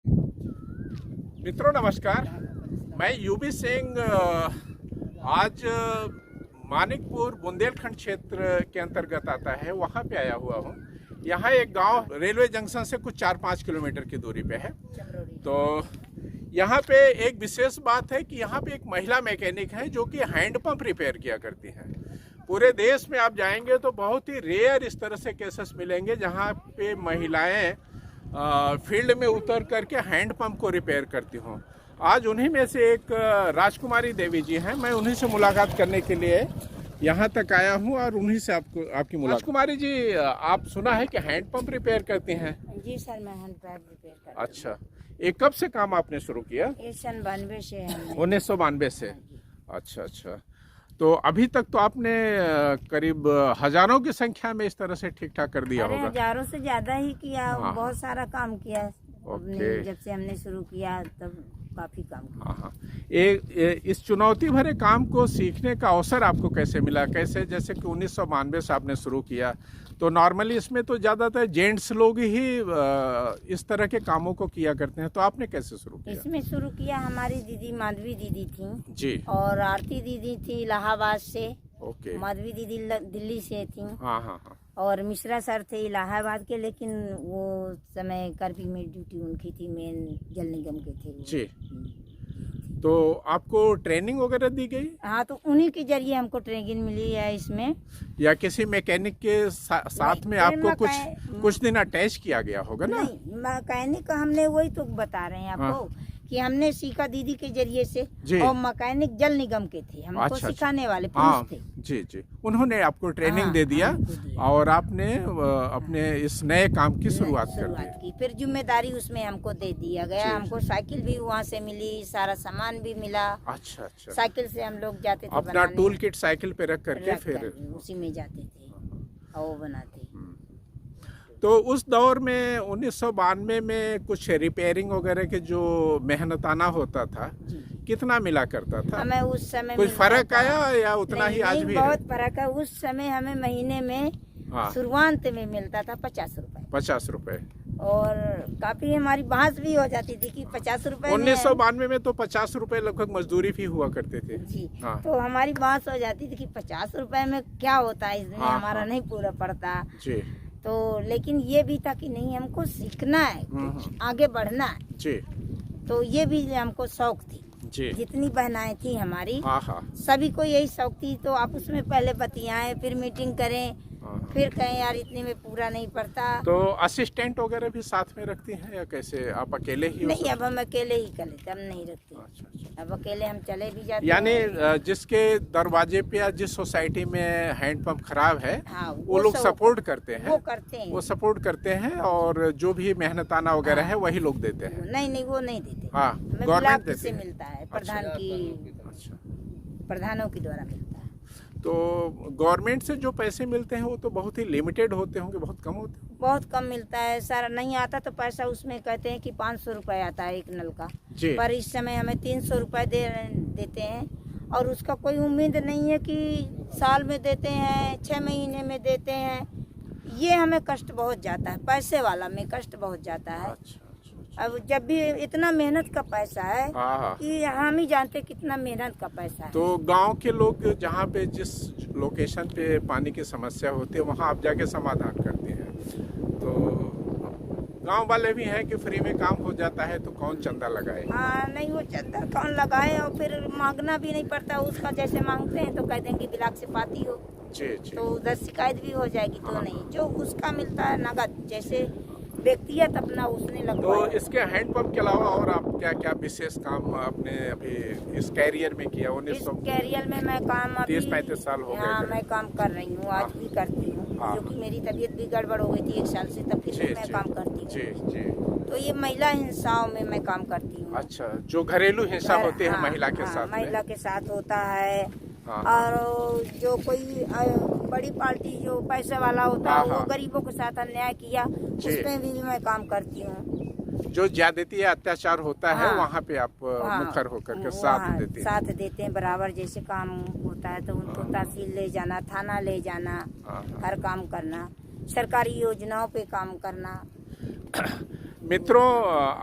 मित्रों नमस्कार। मैं यूबी सिंह आज मानिकपुर बुंदेलखंड क्षेत्र के अंतर्गत आता है, वहाँ पे आया हुआ हूँ। यहाँ एक गांव रेलवे जंक्शन से कुछ 4-5 किलोमीटर की दूरी पे है। तो यहाँ पे एक विशेष बात है कि यहाँ पे एक महिला मैकेनिक है जो कि हैंडपंप रिपेयर किया करती हैं। पूरे देश में आप जाएंगे तो बहुत ही रेयर इस तरह से केसेस मिलेंगे जहाँ पे महिलाएं फील्ड में उतर करके हैंडपंप को रिपेयर करती हों। आज उन्हीं में से एक राजकुमारी देवी जी हैं। मैं उन्हीं से मुलाकात करने के लिए यहाँ तक आया हूँ और उन्हीं से आपकी मुलाकात। राजकुमारी जी, आप सुना है कि हैंडपंप रिपेयर करती हैं? जी सर, मैं हैंडपंप रिपेयर करती हूँ। अच्छा, ये कब से काम आपने शुरू किया? ये सन 92 से है। 1992 से। अच्छा अच्छा, तो अभी तक तो आपने करीब हजारों की संख्या में इस तरह से ठीक ठाक कर दिया होगा। हजारों से ज्यादा ही किया। हाँ। बहुत सारा काम किया ओके। जब से हमने शुरू किया तब काफी काम किया। हाँ, इस चुनौती भरे काम को सीखने का अवसर आपको कैसे मिला? कैसे, जैसे कि 1992 से आपने शुरू किया, तो नॉर्मली इसमें तो ज़्यादातर जेंट्स लोग ही इस तरह के कामों को किया करते हैं, तो आपने कैसे शुरू किया? इसमें शुरू किया, हमारी दीदी माधवी दीदी थी जी, और आरती दीदी थी इलाहाबाद से। ओके। माधवी दीदी दिल्ली से थी। हाँ हाँ हाँ। और मिश्रा सर थे इलाहाबाद के, लेकिन वो समय कर्फ्यू में ड्यूटी उनकी थी, मेन जल निगम के थे वो। जी, तो आपको ट्रेनिंग वगैरह दी गई? हाँ, तो उन्हीं के जरिए हमको ट्रेनिंग मिली है इसमें। या किसी मैकेनिक के साथ में आपको कुछ दिन अटैच किया गया होगा ना? नहीं, मैकेनिक हमने वही तो बता रहे हैं आपको। हाँ। कि हमने सीखा दीदी के जरिए से। और मैकेनिक जल निगम के थे, हमको अच्छा, सिखाने वाले हाँ, थे। जी जी, उन्होंने आपको ट्रेनिंग हाँ, दे दिया। हाँ, और आपने अपने इस नए काम की शुरुआत कर दी। फिर जिम्मेदारी उसमें हमको दे दिया गया। हमको साइकिल भी वहाँ से मिली, सारा सामान भी मिला। अच्छा अच्छा, साइकिल से हम लोग जाते थे, अपना टूल किट साइकिल पे रख करके फिर उसी में जाते थे और वो बनाते। तो उस दौर में 1992 में कुछ रिपेयरिंग वगैरह के जो मेहनताना होता था, कितना मिला करता था? हमें उस समय कोई फर्क आया या उतना ही आज भी? बहुत फर्क है। उस समय हमें महीने में शुरुआत में मिलता था 50 रुपए। 50 रुपए, और काफी हमारी बहस भी हो जाती थी कि 50 रुपए। 1992 में तो 50 रुपए लगभग मजदूरी भी हुआ करते थे जी। हाँ। तो हमारी बहस हो जाती थी कि 50 रुपए में क्या होता है, इसमें हमारा नहीं पूरा पड़ता जी। तो लेकिन ये भी था कि नहीं, हमको सीखना है, आगे बढ़ना है जी। तो ये भी हमको शौक थी जी। जितनी बहनाएं थी हमारी, सभी को यही शौक थी। तो आप उसमें पहले बतियाएं, फिर मीटिंग करें, फिर कहें यार इतने में पूरा नहीं पड़ता। तो असिस्टेंट वगैरह भी साथ में रखती हैं या कैसे, आप अकेले ही? नहीं, अब हम अकेले ही कर लेते, हम नहीं रखते। अच्छा। अब अकेले हम चले भी जाते। यानी जिसके दरवाजे पे या जिस सोसाइटी में हैंडपंप खराब है, हाँ, वो लोग सपोर्ट करते हैं। वो करते हैं, वो सपोर्ट करते हैं और जो भी मेहनताना वगैरह है वही लोग देते हैं। नहीं, वो नहीं देते। हाँ, गवर्नमेंट से मिलता है, प्रधान की। अच्छा, प्रधानों के द्वारा मिलता है। तो गवर्नमेंट से जो पैसे मिलते हैं वो तो बहुत ही लिमिटेड होते होंगे, बहुत कम होते हैं? बहुत कम मिलता है सर। नहीं आता तो पैसा उसमें कहते हैं कि 500 रुपए आता है एक नल का, पर इस समय हमें 300 रुपए देते हैं। और उसका कोई उम्मीद नहीं है कि साल में देते हैं, 6 महीने में देते हैं। ये हमें कष्ट बहुत जाता है, पैसे वाला में कष्ट बहुत जाता है। अच्छा। अब जब भी इतना मेहनत का पैसा है कि हम ही जानते कितना मेहनत का पैसा है। तो गांव के लोग जहाँ पे जिस लोकेशन पे पानी की समस्या होती है वहाँ आप जाके समाधान करते हैं, तो गांव वाले भी हैं कि फ्री में काम हो जाता है तो कौन चंदा लगाए? हाँ, नहीं, वो चंदा कौन लगाए, और फिर मांगना भी नहीं पड़ता उसका। जैसे मांगते हैं तो कह देंगे ब्लाक से पाती हो जी। तो उधर शिकायत भी हो जाएगी। तो नहीं, जो उसका मिलता है नगद, जैसे व्यक्तिगत अपना उसने लगवाया। तो इसके हैंडपंप के अलावा और आप क्या क्या विशेष काम आपने अभी इस कैरियर में किया? इस कैरियर में मैं काम 30-35 साल हो गए। मैं काम कर रही हूँ, आज भी करती हूँ, क्योंकि मेरी तबीयत भी गड़बड़ हो गई थी 1 साल से, तब फिर भी मैं काम करती हूँ जी। तो ये महिला हिंसाओं में मैं काम करती हूँ। अच्छा, जो घरेलू हिंसा होती है महिला के साथ? महिला के साथ होता है। और जो कोई बड़ी पार्टी जो पैसे वाला होता है, वो गरीबों के साथ अन्याय किया, उसमें भी मैं काम करती हूँ। जो ज्यादती या अत्याचार होता है वहाँ पे आप मुखर होकर के साथ देते हैं बराबर। जैसे काम होता है तो उनको तहसील ले जाना, थाना ले जाना, हर काम करना, सरकारी योजनाओं पे काम करना। मित्रों,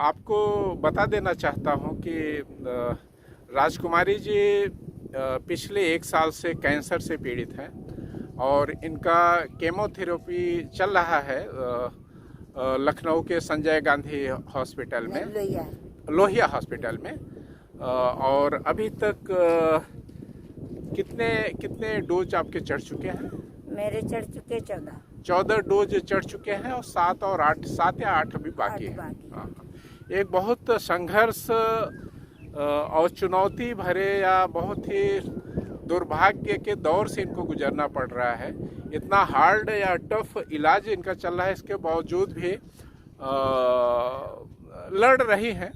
आपको बता देना चाहता हूं कि राजकुमारी जी पिछले 1 साल से कैंसर से पीड़ित हैं और इनका केमोथेरेपी चल रहा है लखनऊ के संजय गांधी हॉस्पिटल में, लोहिया हॉस्पिटल में। और अभी तक कितने डोज आपके चढ़ चुके हैं? मेरे चढ़ चुके 14 डोज चढ़ चुके हैं और 7 या 8 अभी बाकी है। हाँ, एक बहुत संघर्ष और चुनौती भरे या बहुत ही दुर्भाग्य के दौर से इनको गुजरना पड़ रहा है। इतना हार्ड या टफ इलाज इनका चल रहा है, इसके बावजूद भी लड़ रही हैं।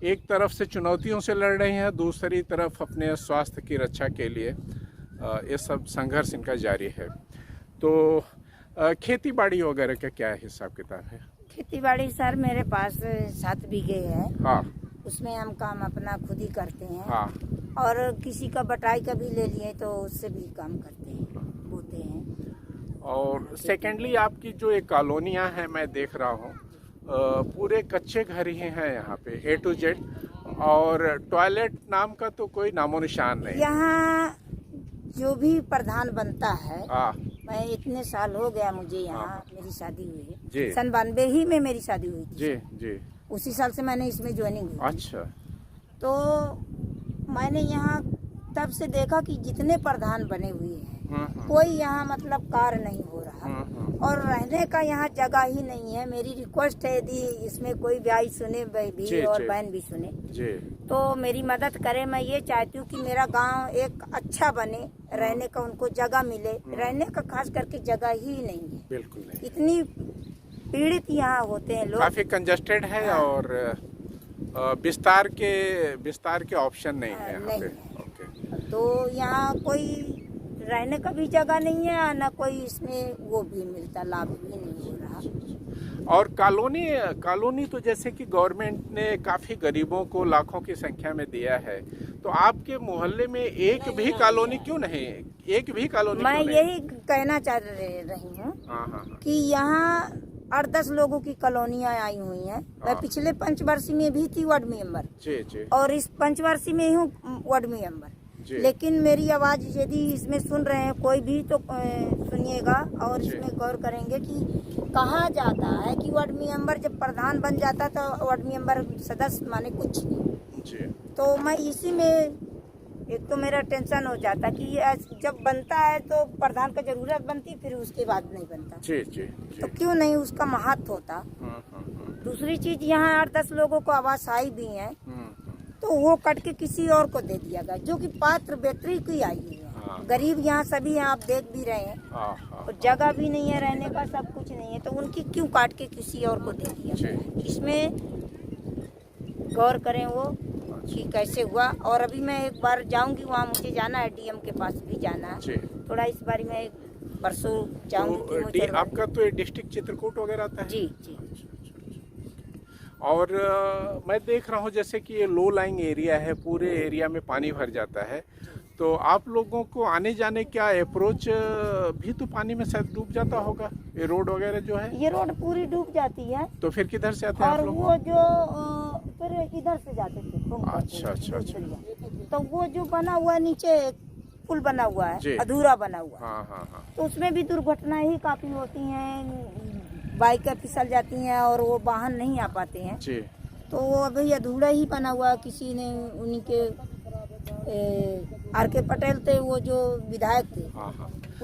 एक तरफ से चुनौतियों से लड़ रही हैं, दूसरी तरफ अपने स्वास्थ्य की रक्षा के लिए ये सब संघर्ष इनका जारी है। तो खेती बाड़ी वगैरह का क्या हिसाब किताब है? खेती बाड़ी सर मेरे पास 7 बीघे है। हाँ, उसमें हम काम अपना खुद ही करते हैं। हाँ, और किसी का बटाई का भी ले लिए तो उससे भी काम करते हैं, बोते हैं। और सेकेंडली आपकी जो एक कॉलोनियाँ हैं मैं देख रहा हूँ, पूरे कच्चे घर ही हैं यहाँ पे A to Z, और टॉयलेट नाम का तो कोई नामो निशान नहीं। यहाँ जो भी प्रधान बनता है, हाँ, मैं इतने साल हो गया मुझे यहाँ, हाँ, मेरी शादी हुई है जी। सन 92 ही में मेरी शादी हुई थी जी जी। उसी साल से मैंने इसमें ज्वाइनिंग हुई। अच्छा। तो मैंने यहाँ तब से देखा कि जितने प्रधान बने हुए हैं कोई यहाँ मतलब कार्य नहीं हो रहा, और रहने का यहाँ जगह ही नहीं है। मेरी रिक्वेस्ट है यदि इसमें कोई भाई सुने भी और बहन भी सुने जी, तो मेरी मदद करे। मैं ये चाहती हूँ कि मेरा गांव एक अच्छा बने, रहने का उनको जगह मिले। रहने का खास करके जगह ही नहीं है, बिल्कुल नहीं। इतनी पीड़ित यहाँ होते हैं लोग, काफी कंजस्टेड है। हाँ। और विस्तार के ऑप्शन नहीं है यहाँ पे। ओके। तो यहाँ कोई रहने का भी जगह नहीं है, ना कोई इसमें वो भी मिलता, लाभ भी नहीं हो रहा। और कॉलोनी तो जैसे कि गवर्नमेंट ने काफी गरीबों को लाखों की संख्या में दिया है, तो आपके मोहल्ले में एक भी कॉलोनी क्यों नहीं? एक भी कॉलोनी मैं यही कहना चाह रही हूँ कि यहाँ 8-10 लोगों की कॉलोनियाँ आई हुई हैं। मैं पिछले पंचवर्षीय में भी थी वार्ड मेंबर जी, और इस पंचवर्षीय में हूँ वार्ड मेंबर। लेकिन मेरी आवाज यदि इसमें सुन रहे हैं कोई भी तो सुनिएगा और इसमें गौर करेंगे कि कहा जाता है कि वार्ड मेंबर जब प्रधान बन जाता है तो वार्ड मेंबर सदस्य माने कुछ नहीं। तो मैं इसी में एक तो मेरा टेंशन हो जाता कि जब बनता है तो प्रधान का जरूरत बनती, फिर उसके बाद नहीं बनता। जी। तो क्यों नहीं उसका महत्व होता। दूसरी चीज, यहाँ 8-10 लोगों को आवास आई भी है तो वो कट के किसी और को दे दिया गया, जो कि पात्र बेहतरी की आई है। गरीब यहाँ सभी हैं, आप देख भी रहे हैं, और जगह भी नहीं है रहने का, सब कुछ नहीं है, तो उनकी क्यों काट के किसी और को दे दिया? इसमें गौर करें वो कि कैसे हुआ। और अभी मैं एक बार जाऊंगी वहाँ, मुझे जाना है, DM के पास भी जाना है थोड़ा। इस बार मैं परसों जाऊंगी। तो आपका तो डिस्ट्रिक्ट चित्रकूट वगैरह आता है? जी। और मैं देख रहा हूँ जैसे कि ये लो लाइंग एरिया है, पूरे एरिया में पानी भर जाता है, तो आप लोगों को आने जाने क्या अप्रोच भी तो पानी में शायद डूब जाता होगा? ये रोड वगैरह जो है, ये रोड पूरी डूब जाती है। तो फिर किधर से आते हैं आप लोग? वो जो फिर इधर से जाते थे। अच्छा। तो वो जो बना हुआ नीचे पुल बना हुआ है, अधूरा बना हुआ। हाँ। तो उसमें भी दुर्घटनाएं ही काफी होती हैं, बाइकें फिसल जाती हैं और वो वाहन नहीं आ पाते हैं जी। तो वो अभी अधूरा ही बना हुआ। किसी ने उन्हीं के RK पटेल थे, वो जो विधायक थे,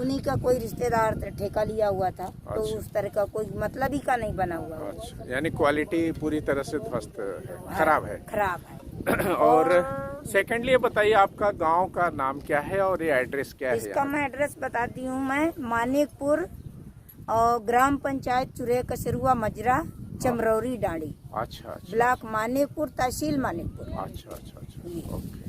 उन्हीं का कोई रिश्तेदार ठेका लिया हुआ था। तो उस तरह का कोई मतलब ही का नहीं बना हुआ। अच्छा, यानी क्वालिटी पूरी तरह से ध्वस्त है, खराब है। और सेकेंडली ये बताइए आपका गांव का नाम क्या है और ये एड्रेस क्या है? इसका मैं एड्रेस बताती हूँ। मैं मानिकपुर और ग्राम पंचायत चुरे कसरुआ मजरा चमरौरी डांडी। अच्छा। ब्लॉक मानिकपुर, तहसील मानिकपुर। अच्छा। ओके।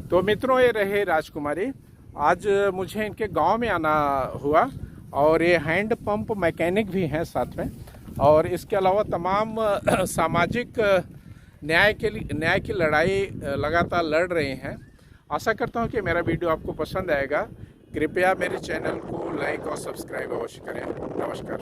तो मित्रों, ये रहे राजकुमारी। आज मुझे इनके गांव में आना हुआ, और ये हैंड पंप मैकेनिक भी हैं साथ में, और इसके अलावा तमाम सामाजिक न्याय की लड़ाई लगातार लड़ रहे हैं। आशा करता हूं कि मेरा वीडियो आपको पसंद आएगा। कृपया मेरे चैनल को लाइक और सब्सक्राइब अवश्य करें। नमस्कार।